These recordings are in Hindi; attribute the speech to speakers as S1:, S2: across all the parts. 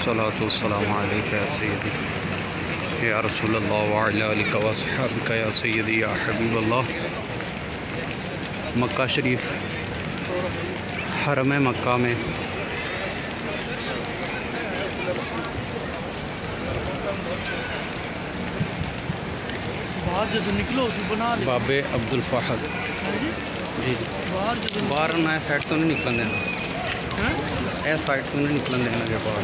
S1: अस्सलातुवस्सलामु अलैका या सय्यदी या रसूलल्लाह व अला आलिका व अस्हाबिका या सय्यदी या हबीबल्लाह। मक्का शरीफ हरम मक्का में बाबे अब्दुल फ़ाहद जी बाहर ना साइड तो नहीं निकलन देना, ए साइड तो नहीं निकलन देना के बाहर।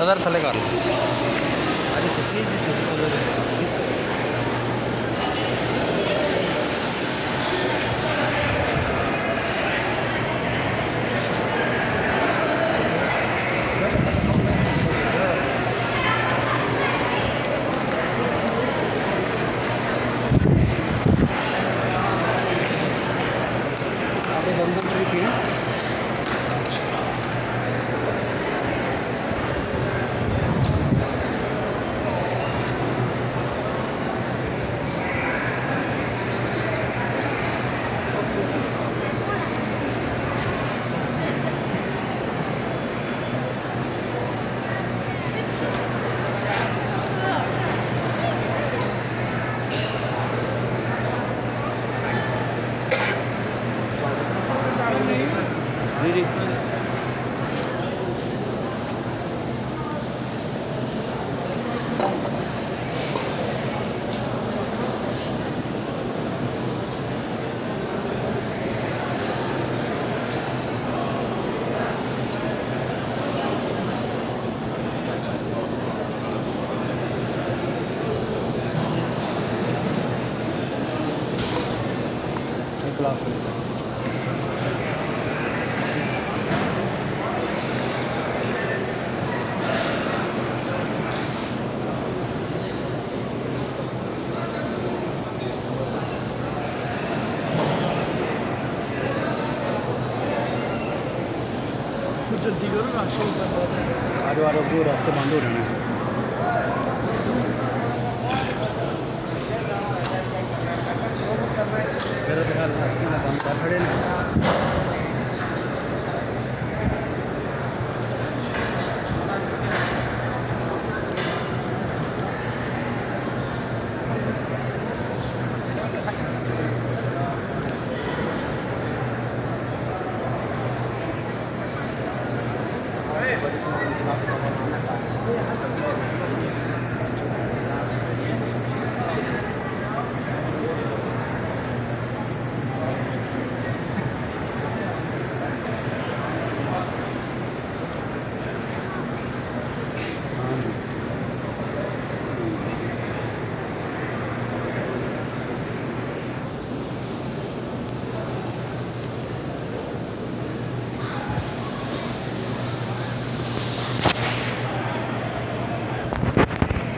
S1: नज़र थले कर जी।
S2: जल्दी करो ना,
S1: आरो आरो पूरा रास्ते बंद हो रहे हैं। बंद कर खड़े हैं।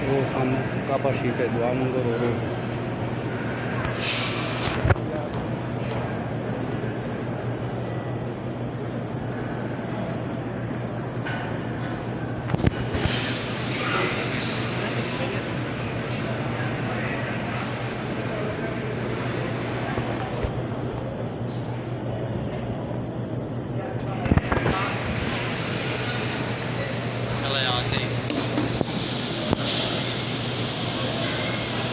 S1: वो सामने काबा शरीफ है, दुआ मंगो रो रो।